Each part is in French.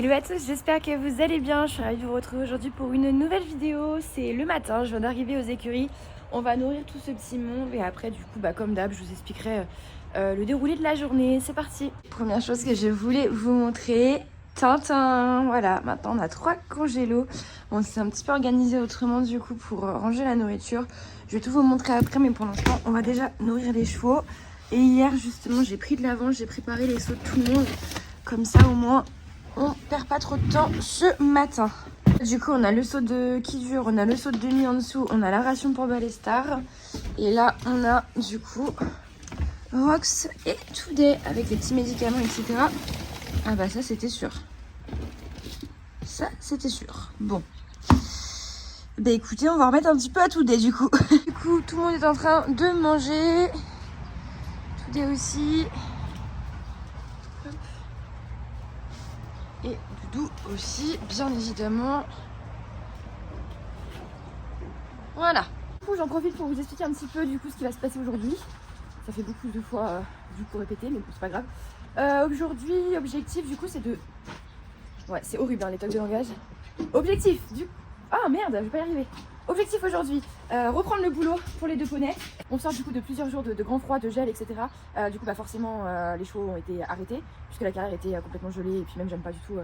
Hello à tous, j'espère que vous allez bien. Je suis ravie de vous retrouver aujourd'hui pour une nouvelle vidéo. C'est le matin, je viens d'arriver aux écuries. On va nourrir tout ce petit monde et après du coup comme d'hab je vous expliquerai le déroulé de la journée. C'est parti. Première chose que je voulais vous montrer, Tintin. Voilà, maintenant on a 3 congélos. On s'est un petit peu organisé autrement du coup pour ranger la nourriture. Je vais tout vous montrer après, mais pour l'instant on va déjà nourrir les chevaux. Et hier justement j'ai pris de l'avance, j'ai préparé les seaux de tout le monde. Comme ça au moins on perd pas trop de temps ce matin. Du coup on a le seau de qui dure, on a le seau de demi en dessous, on a la ration pour Balestar. Et là on a du coup Rox et Today avec les petits médicaments etc. Ah bah ça c'était sûr. Ça c'était sûr. Bon. Bah écoutez on va remettre un petit peu à Today du coup. Du coup tout le monde est en train de manger. Today aussi. Et Doudou aussi, bien évidemment. Voilà. Du coup, j'en profite pour vous expliquer un petit peu du coup ce qui va se passer aujourd'hui. Ça fait beaucoup de fois du coup répété, mais bon, c'est pas grave. Aujourd'hui, objectif du coup, c'est de... Ouais, c'est horrible hein, les tocs de langage. Objectif du... Ah merde, je vais pas y arriver. Objectif aujourd'hui, reprendre le boulot pour les 2 poneys. On sort du coup de plusieurs jours de grand froid, de gel, etc. Du coup, bah forcément, les chevaux ont été arrêtés puisque la carrière était complètement gelée et puis même j'aime pas du tout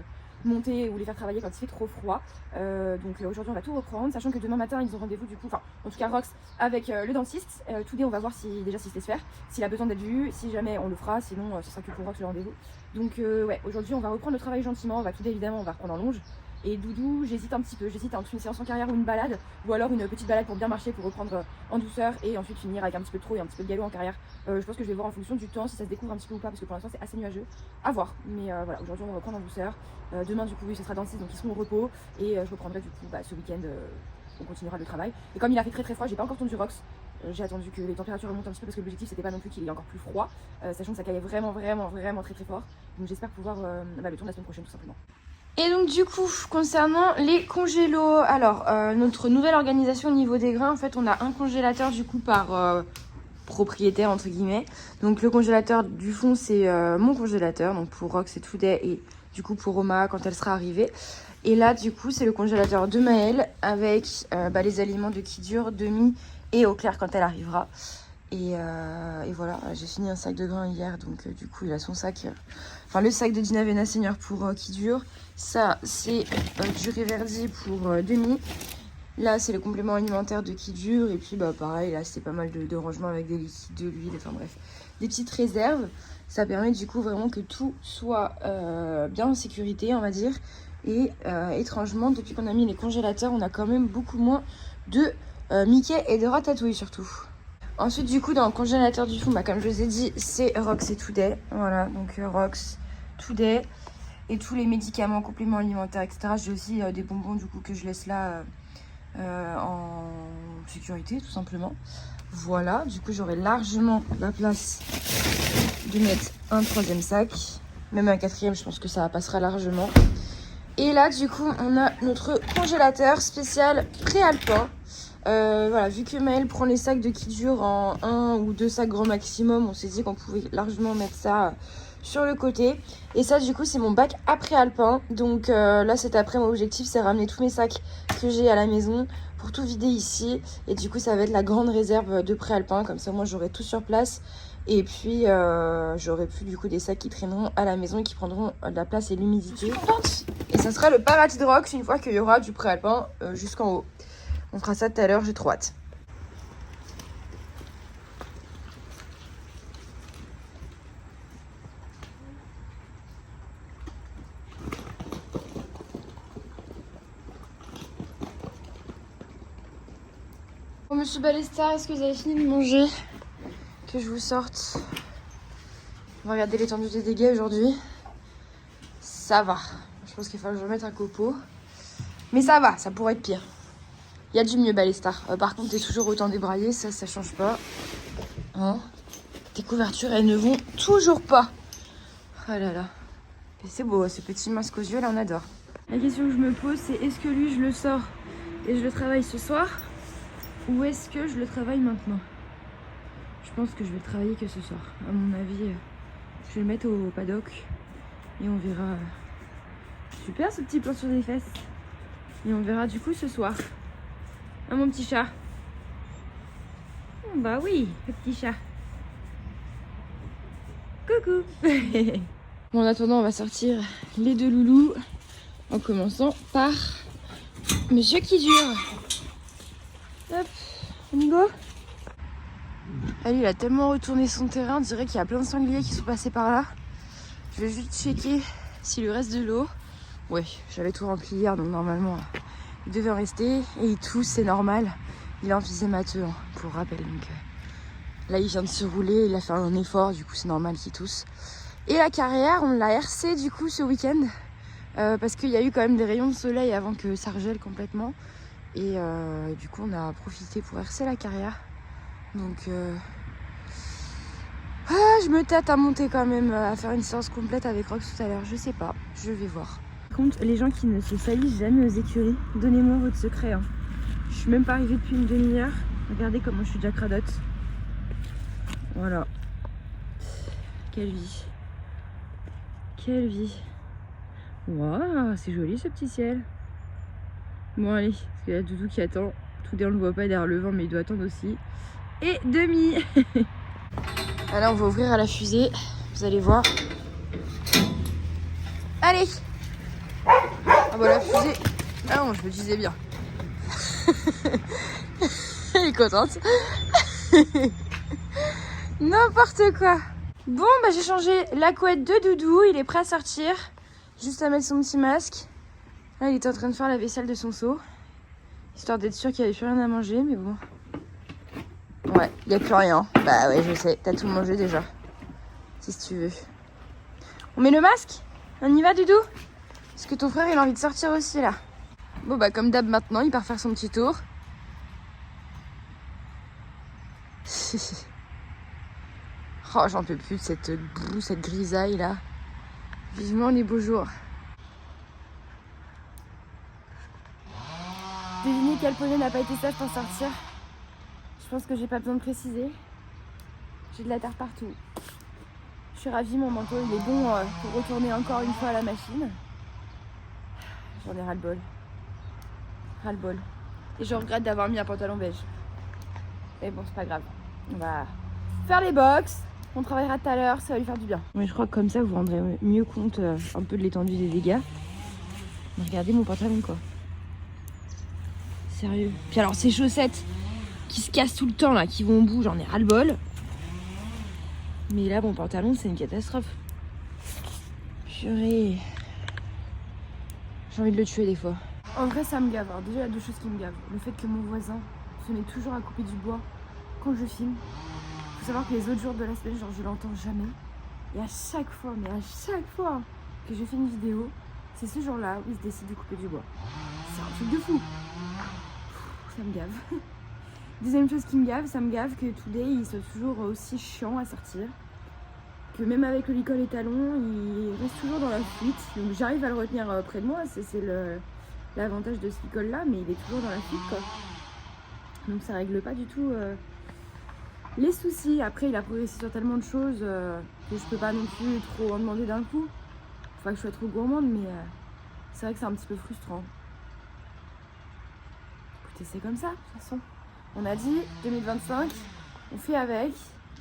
monter ou les faire travailler quand il fait trop froid. Donc aujourd'hui, on va tout reprendre, sachant que demain matin, ils ont rendez-vous du coup, enfin en tout cas Rox avec le dentiste. Today, on va voir si déjà s'il se laisse faire, s'il a besoin d'être vu, si jamais on le fera, sinon ce sera que pour Rox le rendez-vous. Donc ouais, aujourd'hui, on va reprendre le travail gentiment. On va Today évidemment, on va reprendre en longe. Et Doudou, j'hésite un petit peu, j'hésite entre une séance en carrière ou une balade, ou alors une petite balade pour bien marcher, pour reprendre en douceur et ensuite finir avec un petit peu de trot et un petit peu de galop en carrière. Je pense que je vais voir en fonction du temps si ça se découvre un petit peu ou pas, parce que pour l'instant c'est assez nuageux. À voir, mais voilà, aujourd'hui on va reprendre en douceur. Demain du coup oui, ce sera dans le 6, donc ils seront au repos et je reprendrai du coup ce week-end, on continuera le travail. Et comme il a fait très froid, j'ai pas encore tendu Rox. J'ai attendu que les températures remontent un petit peu parce que l'objectif c'était pas non plus qu'il ait encore plus froid, sachant que ça caillait vraiment très fort. Donc j'espère pouvoir le tour de la semaine prochaine tout simplement. Et donc du coup, concernant les congélos, alors notre nouvelle organisation au niveau des grains, en fait on a un congélateur du coup par propriétaire entre guillemets. Donc le congélateur du fond c'est mon congélateur, donc pour Rox et Today et du coup pour Roma quand elle sera arrivée. Et là du coup c'est le congélateur de Maëlle avec les aliments de qui dure, demi et au clair quand elle arrivera. Et voilà, j'ai fini un sac de grains hier, donc du coup il a son sac, enfin le sac de Dina Vena Senior pour qui dure. Ça c'est du Reverdi pour demi. Là c'est le complément alimentaire de qui dure. Et puis pareil, là c'est pas mal de rangement avec des liquides, de l'huile, enfin bref, des petites réserves. Ça permet du coup vraiment que tout soit bien en sécurité on va dire. Et étrangement, depuis qu'on a mis les congélateurs, on a quand même beaucoup moins de Mickey et de Ratatouille surtout. Ensuite, du coup, dans le congélateur du fond, comme je vous ai dit, c'est Rox et Today. Voilà, donc Rox, Today et tous les médicaments, compléments alimentaires, etc. J'ai aussi des bonbons, du coup, que je laisse là en sécurité, tout simplement. Voilà, du coup, j'aurai largement la place de mettre un 3e sac. Même un 4e, je pense que ça passera largement. Et là, du coup, on a notre congélateur spécial pré-alpin. Voilà, vu que Maëlle prend les sacs de qui dure en 1 ou 2 sacs grand maximum, on s'est dit qu'on pouvait largement mettre ça sur le côté. Et ça du coup c'est mon bac après alpin. Donc là cet après mon objectif c'est ramener tous mes sacs que j'ai à la maison pour tout vider ici. Et du coup ça va être la grande réserve de pré-alpin, comme ça moi j'aurai tout sur place. Et puis j'aurai plus du coup des sacs qui traîneront à la maison et qui prendront de la place et l'humidité. Je suis contente. Et ça sera le paradis de Rox une fois qu'il y aura du pré-alpin jusqu'en haut. On fera ça tout à l'heure, j'ai trop hâte. Bon, monsieur Balestar, est-ce que vous avez fini de manger? Que je vous sorte. On va regarder l'étendue des dégâts aujourd'hui. Ça va. Je pense qu'il faut que je remette un copeau. Mais ça va, ça pourrait être pire. Il y a du mieux, Balestar. Par contre, t'es toujours autant débraillé, ça change pas. Hein? Tes couvertures, elles ne vont toujours pas. Oh là là. Et c'est beau, ce petit masque aux yeux, là, on adore. La question que je me pose, c'est est-ce que lui, je le sors et je le travaille ce soir? Ou est-ce que je le travaille maintenant? Je pense que je vais le travailler que ce soir. À mon avis, je vais le mettre au paddock et on verra super ce petit plan sur les fesses. Et on verra du coup ce soir. Ah mon petit chat. Oh, bah oui, le petit chat. Coucou. Bon, en attendant, on va sortir les deux loulous. En commençant par Monsieur qui dure. Hop, on y go. Ah, lui, il a tellement retourné son terrain, on dirait qu'il y a plein de sangliers qui sont passés par là. Je vais juste checker s'il lui reste de l'eau. Ouais, j'avais tout rempli hier, donc normalement, il devait en rester. Et il tousse, c'est normal. Il est emphysémateux, hein, pour rappel. Donc, là, il vient de se rouler, il a fait un effort, du coup, c'est normal qu'il tousse. Et la carrière, on l'a RC, du coup, ce week-end. Parce qu'il y a eu quand même des rayons de soleil avant que ça regèle complètement. Et du coup, on a profité pour RC la carrière. Donc, je me tâte à monter quand même, à faire une séance complète avec Rox tout à l'heure. Je sais pas, je vais voir. Par contre, les gens qui ne se salissent jamais aux écuries, donnez-moi votre secret. Hein. Je suis même pas arrivée depuis une demi-heure. Regardez comment je suis déjà cradote. Voilà. Quelle vie. Quelle vie. Waouh, c'est joli ce petit ciel. Bon allez, parce qu'il y a Doudou qui attend. Tout on le voit pas derrière le vent, mais il doit attendre aussi. Et demi. Alors on va ouvrir à la fusée. Vous allez voir. Allez. Ah bah la fusée. Ah non, je me disais bien. Elle est contente. N'importe quoi. Bon bah j'ai changé la couette de Doudou. Il est prêt à sortir. Juste à mettre son petit masque. Là il était en train de faire la vaisselle de son seau. Histoire d'être sûr qu'il n'y avait plus rien à manger, mais bon. Ouais, il n'y a plus rien. Bah ouais, je sais, t'as tout mangé déjà. Si tu veux. On met le masque? On y va, Doudou? Parce que ton frère, il a envie de sortir aussi, là. Bon, bah comme d'hab maintenant, il part faire son petit tour. Oh, j'en peux plus de cette boue, cette grisaille, là. Vivement les beaux jours. Devinez quel poney n'a pas été sage pour sortir. Je pense que j'ai pas besoin de préciser. J'ai de la terre partout. Je suis ravie, mon manteau il est bon pour retourner encore une fois à la machine. J'en ai ras-le-bol. Ras-le-bol. Et je regrette d'avoir mis un pantalon beige. Mais bon, c'est pas grave. On va faire les box. On travaillera tout à l'heure, ça va lui faire du bien. Mais je crois que comme ça, vous vous rendrez mieux compte un peu de l'étendue des dégâts. Mais regardez mon pantalon, quoi. Sérieux. Puis alors, ces chaussettes qui se cassent tout le temps, là, qui vont au bout, j'en ai ras-le-bol. Mais là, mon pantalon, c'est une catastrophe. Purée. J'ai envie de le tuer des fois. En vrai, ça me gave. Alors, déjà, il y a deux choses qui me gavent. Le fait que mon voisin se met toujours à couper du bois quand je filme. Faut savoir que les autres jours de la semaine, genre, je l'entends jamais. Et à chaque fois, mais à chaque fois que je fais une vidéo, c'est ce jour-là où il se décide de couper du bois. C'est un truc de fou. Ça me gave. Deuxième chose qui me gave, ça me gave que Today il soit toujours aussi chiant à sortir. Que même avec le licol et talons, il reste toujours dans la fuite. Donc j'arrive à le retenir près de moi, c'est l'avantage de ce licol là, mais il est toujours dans la fuite quoi. Donc ça règle pas du tout les soucis. Après il a progressé sur tellement de choses que je peux pas non plus trop en demander d'un coup. Faut pas que je sois trop gourmande, mais c'est vrai que c'est un petit peu frustrant. Écoutez, c'est comme ça de toute façon. On a dit 2025, on fait avec,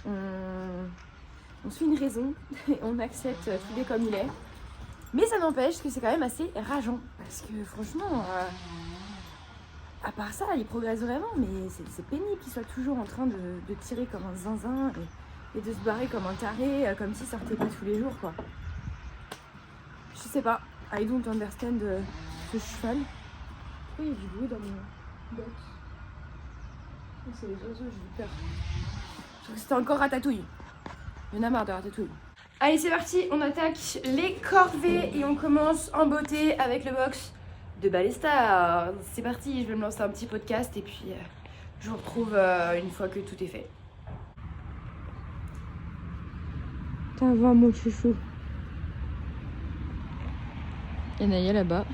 on se fait une raison, on accepte tout est comme il est. Mais ça n'empêche que c'est quand même assez rageant. Parce que franchement, à part ça, il progresse vraiment, mais c'est pénible qu'il soit toujours en train de tirer comme un zinzin et de se barrer comme un taré, comme s'il sortait pas tous les jours quoi. Je sais pas, I don't understand ce cheval. Pourquoi il y a du bruit dans mon box? C'est les oiseaux, j'ai eu peur. Je crois que c'était encore Ratatouille. Il y en a marre de Ratatouille. Allez, c'est parti, on attaque les corvées et on commence en beauté avec le box de Ballesta. C'est parti, je vais me lancer un petit podcast et puis je vous retrouve une fois que tout est fait. Ça va, mon chouchou. Il y a Naya là-bas.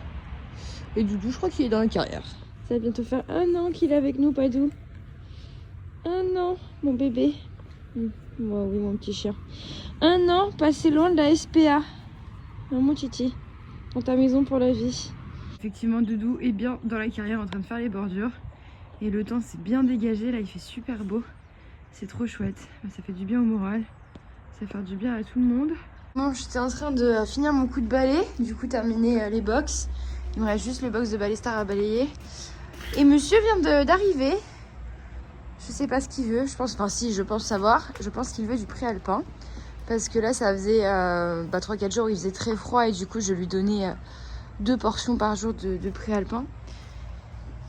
Et Doudou, je crois qu'il est dans la carrière. Ça va bientôt faire un an qu'il est avec nous, Paidou. Un an, mon bébé. Oh, oui, mon petit chien. Un an passé loin de la SPA. Non, mon titi. pour ta maison pour la vie. Effectivement, Doudou est bien dans la carrière en train de faire les bordures. Et le temps s'est bien dégagé, là il fait super beau. C'est trop chouette, ça fait du bien au moral. Ça va faire du bien à tout le monde. Bon, j'étais en train de finir mon coup de balai, du coup terminer les box. Il me reste juste le box de Balai Star à balayer. Et monsieur vient d'arriver. Je sais pas ce qu'il veut, je pense, enfin si, je pense savoir. Je pense qu'il veut du préalpin. Parce que là ça faisait 3-4 jours où il faisait très froid et du coup je lui donnais 2 portions par jour de préalpin.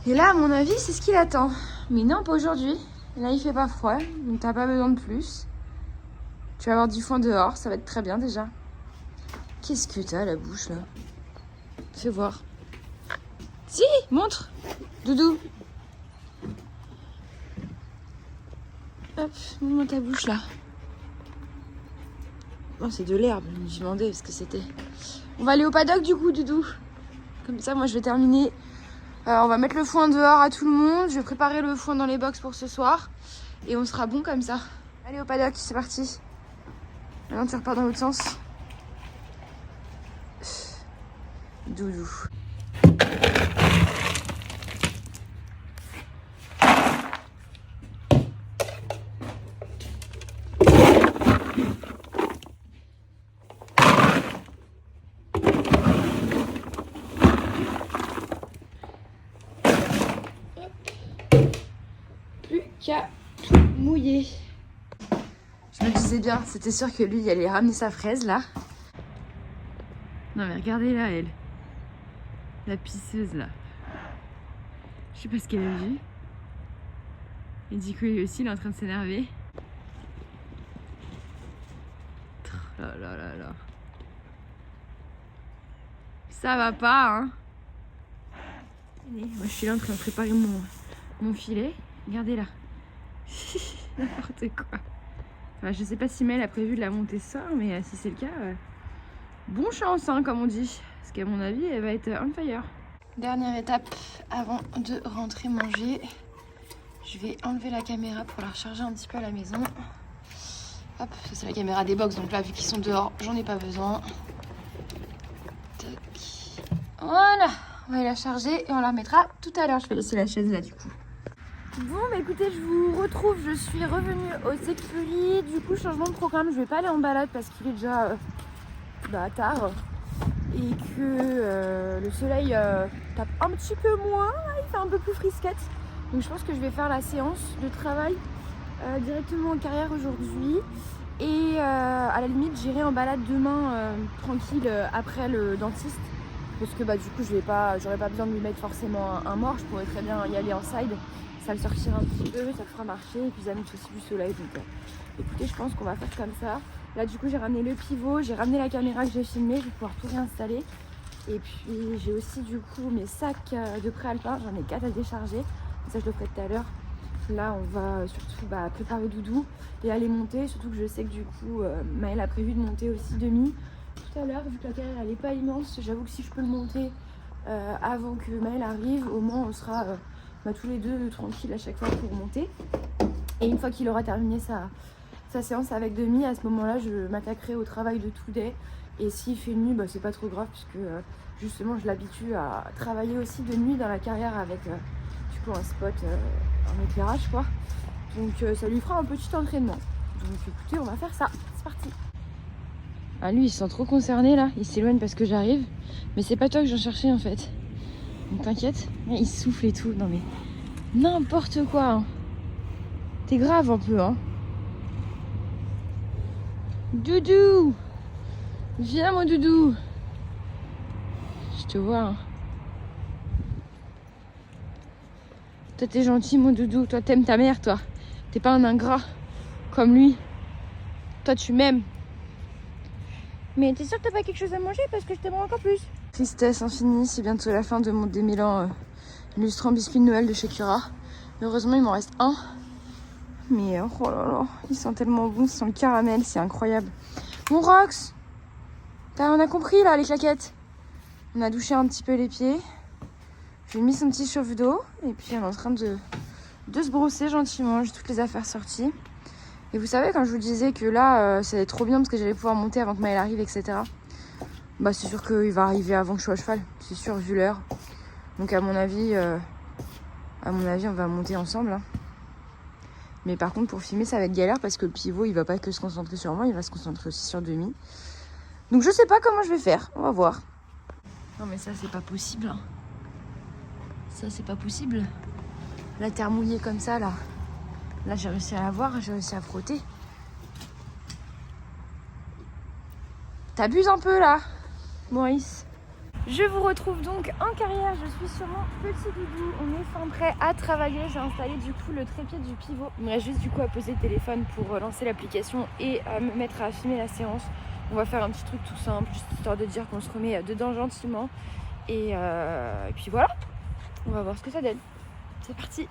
Et là à mon avis c'est ce qu'il attend. Mais non, pas aujourd'hui. Là il fait pas froid, donc t'as pas besoin de plus. Tu vas avoir du foin dehors, ça va être très bien déjà. Qu'est-ce que t'as à la bouche là? Fais voir. Si, montre. Doudou. Hop, montre-moi ta bouche là. Oh, c'est de l'herbe, je me suis demandé ce que c'était. On va aller au paddock du coup, Doudou. Comme ça, moi je vais terminer. On va mettre le foin dehors à tout le monde. Je vais préparer le foin dans les box pour ce soir. Et on sera bon comme ça. Allez au paddock, c'est parti. Maintenant tu repars dans l'autre sens. Doudou. Plus qu'à tout mouiller. Je me disais bien, c'était sûr que lui il allait ramener sa fraise là. Non mais regardez là elle. La pisseuse là. Je sais pas ce qu'elle a vu. Et du coup lui aussi il est en train de s'énerver. Oh là là là là. Ça va pas hein. Allez, moi je suis là en train de préparer mon filet. Regardez là. N'importe quoi. Enfin, je sais pas si Mel a prévu de la monter ce soir, mais si c'est le cas, bon chance hein, comme on dit. Parce qu'à mon avis, elle va être on fire. Dernière étape avant de rentrer manger. Je vais enlever la caméra pour la recharger un petit peu à la maison. Hop, ça c'est la caméra des box, donc là vu qu'ils sont dehors, j'en ai pas besoin. Tac. Voilà, on va la charger et on la remettra tout à l'heure. Je vais laisser la chaise là du coup. Bon bah écoutez, je vous retrouve, je suis revenue au Sexfoli. Du coup changement de programme, je vais pas aller en balade parce qu'il est déjà tard. Et que le soleil tape un petit peu moins, il fait un peu plus frisquette. Donc je pense que je vais faire la séance de travail directement en carrière aujourd'hui. Et à la limite j'irai en balade demain tranquille après le dentiste. Parce que du coup j'aurais pas besoin de lui mettre forcément un mort, je pourrais très bien y aller en side. Ça le sortira un petit peu, ça le fera marcher et puis ça met aussi du soleil. Donc écoutez, je pense qu'on va faire comme ça. Là du coup j'ai ramené le pivot, j'ai ramené la caméra que j'ai filmée, je vais pouvoir tout réinstaller. Et puis j'ai aussi du coup mes sacs de préalpin, j'en ai 4 à décharger. Ça je le ferai tout à l'heure. Là on va surtout préparer Doudou et aller monter, surtout que je sais que du coup Maëlle a prévu de monter aussi demi. Tout à l'heure, vu que la carrière elle est pas immense, j'avoue que si je peux le monter avant que Maëlle arrive, au moins on sera tous les deux tranquilles à chaque fois pour monter. Et une fois qu'il aura terminé sa séance avec Demi, à ce moment-là je m'attaquerai au travail de Today. Et s'il fait nuit, c'est pas trop grave puisque justement je l'habitue à travailler aussi de nuit dans la carrière avec du coup un spot, un éclairage quoi. Donc ça lui fera un petit entraînement. Donc écoutez, on va faire ça, c'est parti. Ah lui il se sent trop concerné là, il s'éloigne parce que j'arrive. Mais c'est pas toi que j'en cherchais en fait. Donc t'inquiète, il souffle et tout, non mais n'importe quoi hein. T'es grave un peu hein. Doudou, viens mon Doudou. Je te vois hein. Toi t'es gentil mon Doudou, toi t'aimes ta mère toi. T'es pas un ingrat comme lui. Toi tu m'aimes. Mais t'es sûr que t'as pas quelque chose à manger parce que je t'aimerais encore plus. Tristesse infinie, c'est bientôt la fin de mon démêlant lustrant biscuit de Noël de chez Cura. Heureusement il m'en reste un. Mais oh là là, il sent tellement bon, il sent le caramel, c'est incroyable. Mon Rox, on a compris là les claquettes. On a douché un petit peu les pieds. J'ai mis son petit chauffe d'eau et puis elle est en train de se brosser gentiment. J'ai toutes les affaires sorties. Et vous savez quand je vous disais que là ça allait trop bien parce que j'allais pouvoir monter avant que Maëlle arrive, etc. Bah c'est sûr qu'il va arriver avant que je sois à cheval, c'est sûr, vu l'heure. Donc à mon avis, on va monter ensemble. Hein. Mais par contre, pour filmer, ça va être galère parce que le pivot, il va pas que se concentrer sur moi, il va se concentrer aussi sur Demi. Donc je sais pas comment je vais faire, on va voir. Non mais ça, c'est pas possible. Hein. Ça, c'est pas possible. La terre mouillée comme ça, là. Là, j'ai réussi à la voir, j'ai réussi à frotter. T'abuses un peu, là, Maurice. Je vous retrouve donc en carrière, je suis sur mon petit doudou, on est fin prêt à travailler, j'ai installé du coup le trépied du pivot. Il me reste juste du coup à poser le téléphone pour lancer l'application et à me mettre à filmer la séance. On va faire un petit truc tout simple, juste histoire de dire qu'on se remet dedans gentiment. Et puis voilà, on va voir ce que ça donne. C'est parti!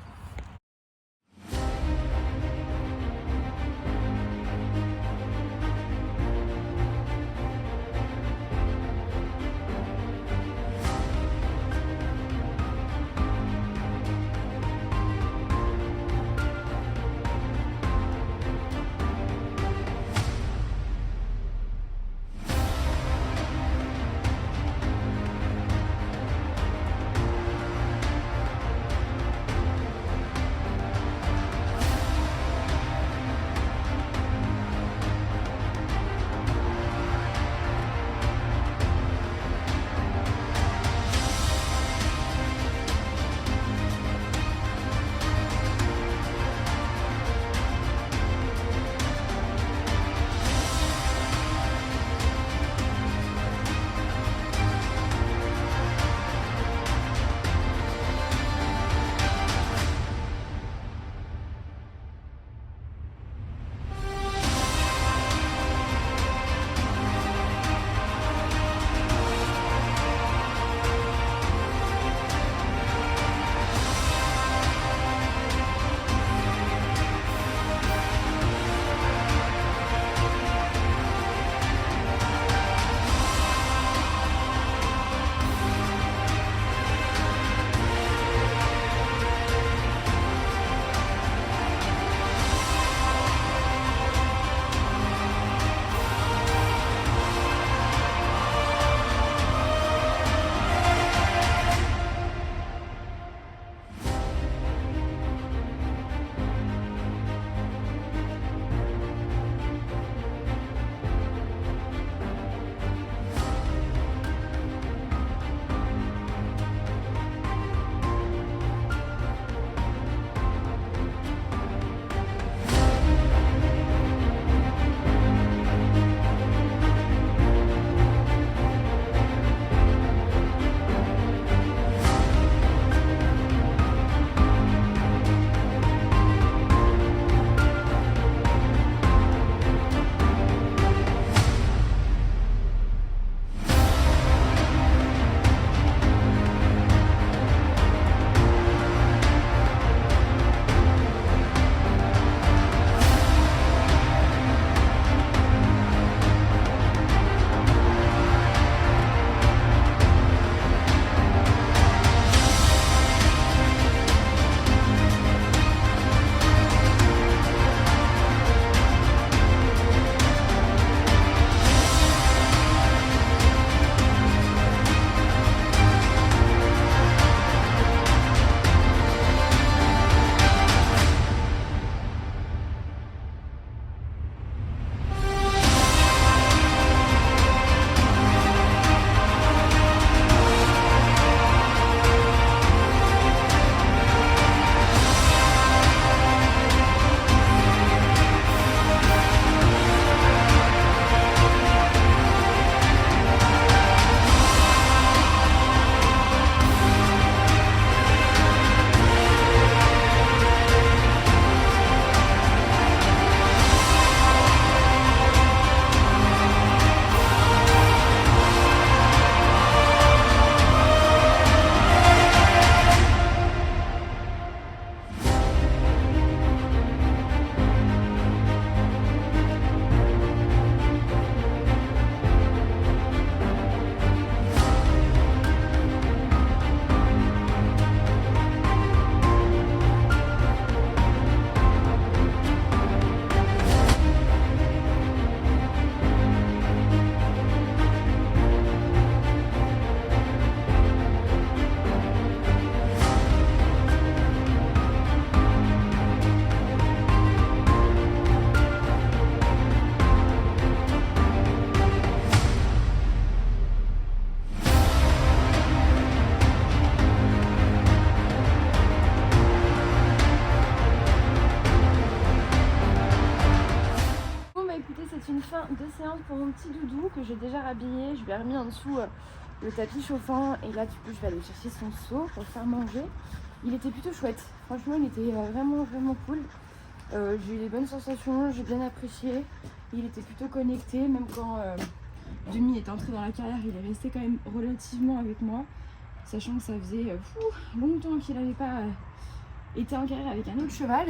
patiente pour mon petit doudou que j'ai déjà rhabillé. Je lui ai remis en dessous le tapis chauffant et là du coup je vais aller chercher son seau pour le faire manger. Il était plutôt chouette, franchement il était vraiment cool. J'ai eu des bonnes sensations, j'ai bien apprécié. Il était plutôt connecté, même quand Demi est entré dans la carrière, il est resté quand même relativement avec moi. Sachant que ça faisait longtemps qu'il n'avait pas été en carrière avec un autre cheval.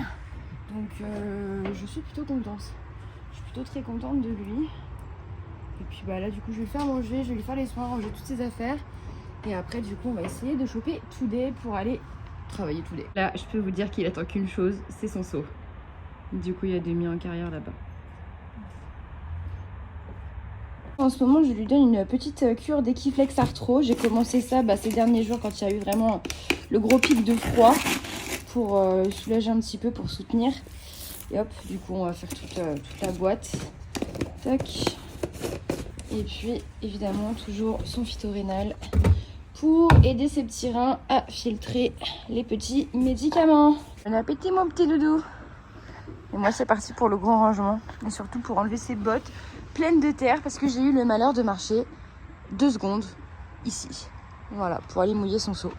Donc je suis plutôt contente. Je suis plutôt très contente de lui. Et puis bah là du coup je vais le faire manger, je vais lui faire les soins, ranger toutes ses affaires. Et après du coup on va essayer de choper Today pour aller travailler Today. Là je peux vous dire qu'il attend qu'une chose, c'est son seau. Du coup il y a Demi en carrière là-bas. En ce moment je lui donne une petite cure d'Equiflex Arthro. J'ai commencé ça ces derniers jours quand il y a eu vraiment le gros pic de froid pour soulager un petit peu, pour soutenir. Et hop, du coup on va faire toute la boîte. Tac. Et puis évidemment toujours son phytorénal pour aider ses petits reins à filtrer les petits médicaments. Bon appétit mon petit doudou. Et moi c'est parti pour le grand rangement et surtout pour enlever ses bottes pleines de terre parce que j'ai eu le malheur de marcher 2 secondes ici. Voilà, pour aller mouiller son seau.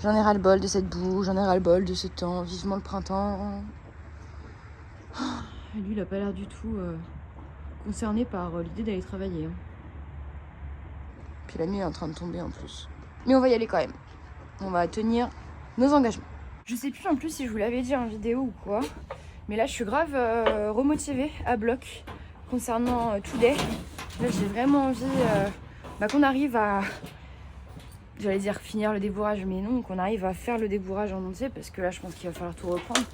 J'en ai ras le bol de cette boue, j'en ai ras le bol de ce temps, vivement le printemps. Et lui il a pas l'air du tout concerné par l'idée d'aller travailler. Puis la nuit est en train de tomber en plus. Mais on va y aller quand même. On va tenir nos engagements. Je sais plus en plus si je vous l'avais dit en vidéo ou quoi. Mais là je suis grave remotivée à bloc concernant Today. Là j'ai vraiment envie qu'on arrive à, j'allais dire finir le débourrage, mais non, qu'on arrive à faire le débourrage en entier parce que là je pense qu'il va falloir tout reprendre.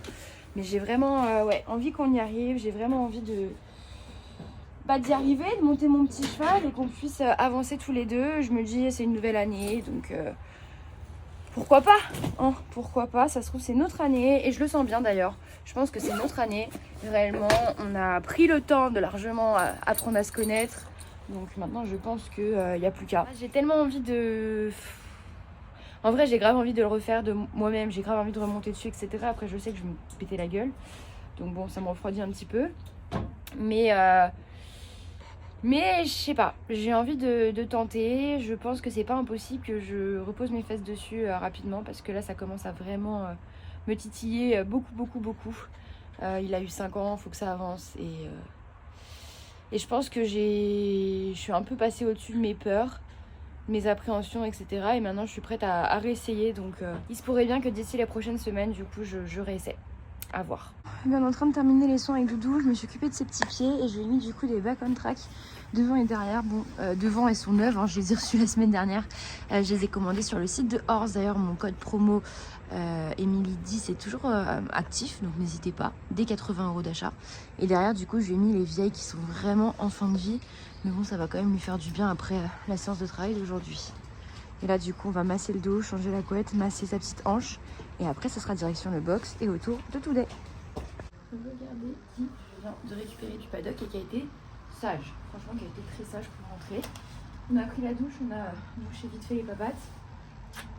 Mais j'ai vraiment envie qu'on y arrive, j'ai vraiment envie d'y arriver, de monter mon petit cheval et qu'on puisse avancer tous les deux. Je me dis c'est une nouvelle année, donc pourquoi pas hein, pourquoi pas, ça se trouve c'est notre année et je le sens bien d'ailleurs. Je pense que c'est notre année, réellement. On a pris le temps de largement apprendre à se connaître. Donc maintenant je pense qu'il n'y a plus qu'à. J'ai tellement envie de... En vrai j'ai grave envie de le refaire de moi-même, j'ai grave envie de remonter dessus, etc. Après je sais que je vais me péter la gueule. Donc bon, ça me refroidit un petit peu. Mais je sais pas, j'ai envie de tenter. Je pense que c'est pas impossible que je repose mes fesses dessus rapidement parce que là ça commence à vraiment me titiller beaucoup. Il a eu 5 ans, faut que ça avance et je pense que je suis un peu passée au-dessus de mes peurs, mes appréhensions, etc. Et maintenant je suis prête à réessayer. Donc il se pourrait bien que d'ici la prochaine semaine, du coup, je réessaie. À voir. On est en train de terminer les soins avec Doudou. Je me suis occupée de ses petits pieds et je lui ai mis du coup des back on track devant et derrière. Bon, devant elles sont neuves, hein. Je les ai reçues la semaine dernière. Je les ai commandées sur le site de Horse. D'ailleurs, mon code promo Emily10 est toujours actif, donc n'hésitez pas. Dès 80 € d'achat. Et derrière, du coup, je lui ai mis les vieilles qui sont vraiment en fin de vie. Mais bon, ça va quand même lui faire du bien après la séance de travail d'aujourd'hui. Et là, du coup, on va masser le dos, changer la couette, masser sa petite hanche. Et après, ce sera direction le box et autour de Today. Regardez qui vient de récupérer du paddock et qui a été sage. Franchement, qui a été très sage pour rentrer. On a pris la douche, on a douché vite fait les papates.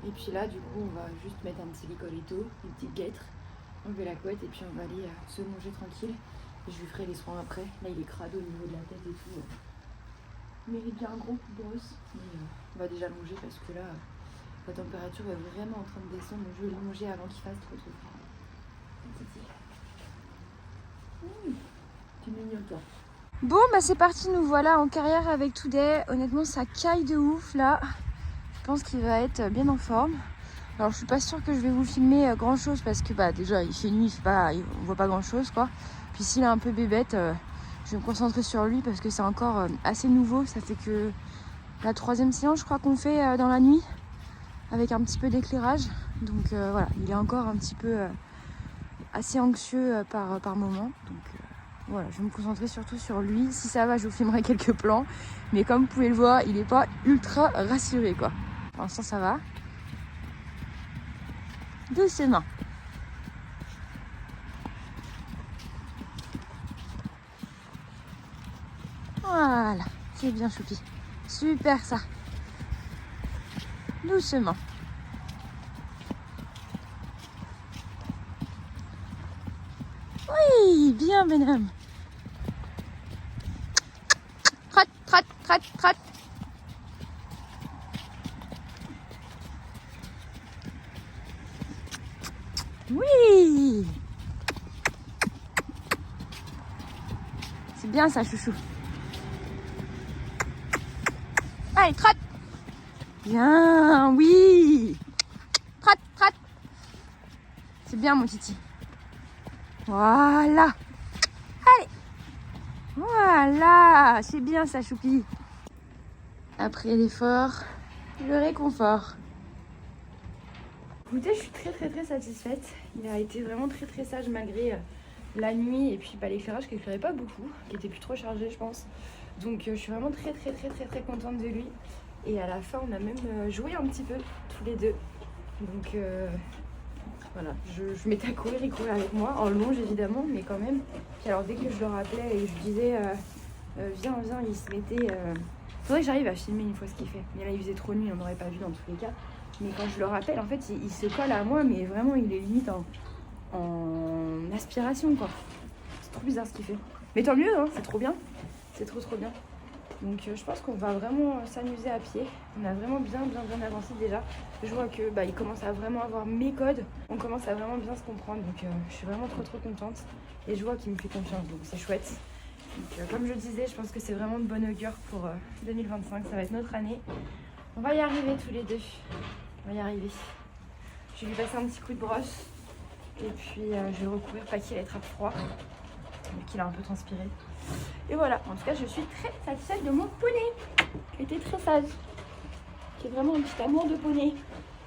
Et puis là, du coup, on va juste mettre un petit licolito, une petite guêtre, enlever la couette et puis on va aller se manger tranquille. Et je lui ferai les soins après. Là, il est crado au niveau de la tête et tout. Il mérite bien un gros coup de brosse. Mais on va déjà manger parce que là... La température est vraiment en train de descendre, donc je vais le manger avant qu'il fasse trop froid. Tu es mignon toi. Bon c'est parti, nous voilà en carrière avec Today. Honnêtement ça caille de ouf là. Je pense qu'il va être bien en forme. Alors je suis pas sûre que je vais vous filmer grand chose parce que déjà il fait nuit, on voit pas grand chose quoi. Puis s'il est un peu bébête, je vais me concentrer sur lui parce que c'est encore assez nouveau. Ça fait que la 3e séance je crois qu'on fait dans la nuit. Avec un petit peu d'éclairage, donc voilà, il est encore un petit peu assez anxieux par moment, donc voilà, je vais me concentrer surtout sur lui. Si ça va, je vous filmerai quelques plans, mais comme vous pouvez le voir, il n'est pas ultra rassuré quoi. Pour l'instant ça va. Doucement. Voilà, c'est bien choupi, super ça. Doucement. Oui, bien Benham. trotte, trotte. Oui. C'est bien ça, chouchou. Allez, trotte. Bien, oui. Trotte, trotte. C'est bien, mon titi. Voilà. Allez. Voilà. C'est bien ça, choupi. Après l'effort, le réconfort. Écoutez, je suis très satisfaite. Il a été vraiment très sage malgré la nuit et puis l'éclairage qui éclairait pas beaucoup, qui était plus trop chargé, je pense. Donc je suis vraiment très contente de lui. Et à la fin, on a même joué un petit peu tous les deux. Donc voilà, je m'étais à courir, il courait avec moi, en longe évidemment, mais quand même. Puis alors dès que je le rappelais et je lui disais viens, il se mettait. Faudrait que j'arrive à filmer une fois ce qu'il fait. Mais là il faisait trop nuit, on n'aurait pas vu dans tous les cas. Mais quand je le rappelle, en fait, il se colle à moi, mais vraiment, il est limite en aspiration, quoi. C'est trop bizarre ce qu'il fait. Mais tant mieux, hein, c'est trop bien. C'est trop bien. Donc, je pense qu'on va vraiment s'amuser à pied. On a vraiment bien avancé déjà. Je vois que il commence à vraiment avoir mes codes. On commence à vraiment bien se comprendre. Donc, je suis vraiment trop contente. Et je vois qu'il me fait confiance, donc c'est chouette. Donc, comme je disais, je pense que c'est vraiment de bonne augure pour 2025. Ça va être notre année. On va y arriver tous les deux. On va y arriver. Je vais lui passer un petit coup de brosse. Et puis je vais le recouvrir, pas qu'il attrape froid. Vu qu'il a un peu transpiré. Et voilà, en tout cas je suis très satisfaite de mon poney. Qui était très sage. Qui est vraiment un petit amour de poney.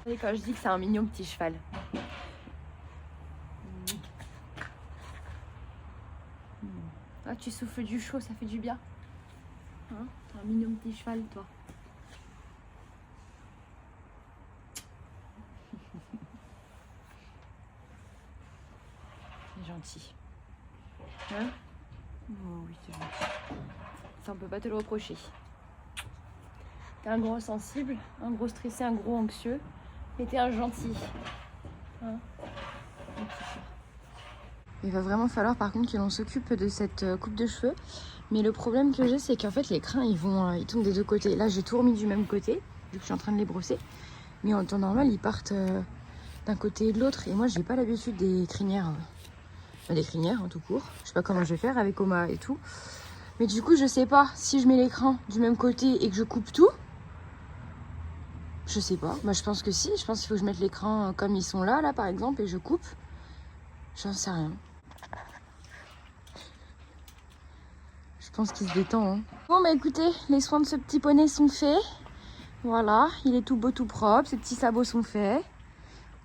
Et quand je dis que c'est un mignon petit cheval. Ah, tu souffles du chaud, ça fait du bien. Hein, t'es un mignon petit cheval toi. Gentil. Hein? Oh oui, c'est gentil. Ça, on peut pas te le reprocher. T'es un gros sensible, un gros stressé, un gros anxieux, mais t'es un gentil. Hein? Il va vraiment falloir par contre que l'on s'occupe de cette coupe de cheveux. Mais le problème que j'ai, c'est qu'en fait les crins ils tombent des deux côtés. Là j'ai tout remis du même côté, vu que je suis en train de les brosser. Mais en temps normal ils partent d'un côté et de l'autre. Et moi j'ai pas l'habitude des crinières. Des crinières tout court. Je sais pas comment je vais faire avec Oma et tout. Mais du coup je sais pas si je mets l'écran du même côté et que je coupe tout. Je sais pas. Je pense que si. Je pense qu'il faut que je mette l'écran comme ils sont là par exemple et je coupe. J'en sais rien. Je pense qu'il se détend. Hein. Bon écoutez, les soins de ce petit poney sont faits. Voilà, il est tout beau, tout propre. Ses petits sabots sont faits.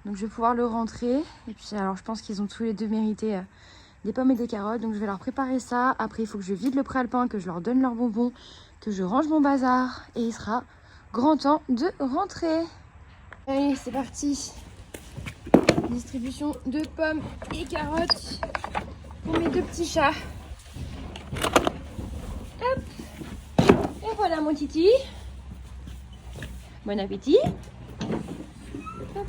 Donc je vais pouvoir le rentrer. Et puis alors je pense qu'ils ont tous les deux mérité des pommes et des carottes. Donc je vais leur préparer ça. Après il faut que je vide le préalpin, que je leur donne leurs bonbons, que je range mon bazar. Et il sera grand temps de rentrer. Allez, c'est parti. Distribution de pommes et carottes pour mes deux petits chats. Hop. Et voilà mon titi. Bon appétit. Hop.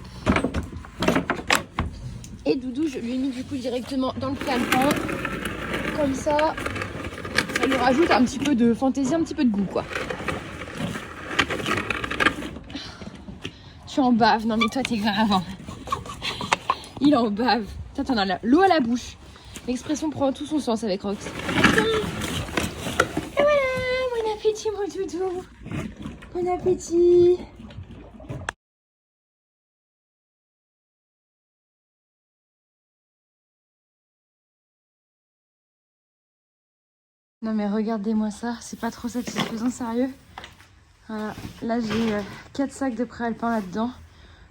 Et Doudou, je lui ai mis du coup directement dans le préalpin. Comme ça, ça lui rajoute un petit peu de fantaisie, un petit peu de goût quoi. Tu en baves. Non mais toi t'es grave. Hein. Il en bave. Toi t'en as l'eau à la bouche. L'expression prend tout son sens avec Rox. Et voilà, bon appétit mon doudou. Bon appétit. Non mais regardez-moi ça, c'est pas trop satisfaisant, sérieux. Voilà, là j'ai 4 sacs de préalpin là-dedans,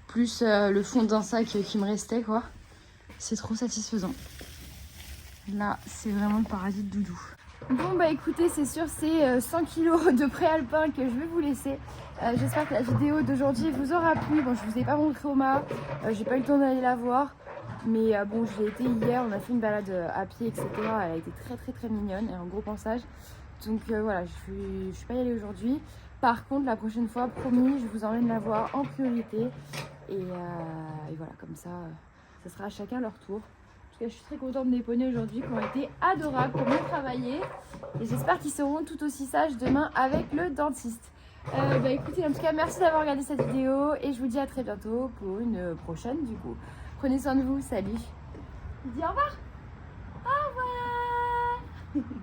plus le fond d'un sac qui me restait quoi. C'est trop satisfaisant. Là, c'est vraiment le paradis de Doudou. Bon écoutez, c'est sûr, c'est 100 kg de préalpin que je vais vous laisser. J'espère que la vidéo d'aujourd'hui vous aura plu. Bon, je vous ai pas montré Oma, j'ai pas eu le temps d'aller la voir. Mais bon, j'y ai été hier, on a fait une balade à pied, etc. Elle a été très mignonne et un gros pensage. Donc voilà, je suis pas y allée aujourd'hui. Par contre, la prochaine fois, promis, je vous emmène la voir en priorité. Et voilà, comme ça, ça sera à chacun leur tour. Je suis très contente des poneys aujourd'hui qui ont été adorables, qui ont bien travaillé. Et j'espère qu'ils seront tout aussi sages demain avec le dentiste. Écoutez, en tout cas, merci d'avoir regardé cette vidéo et je vous dis à très bientôt pour une prochaine du coup. Prenez soin de vous, salut. Je vous dis au revoir. Au revoir.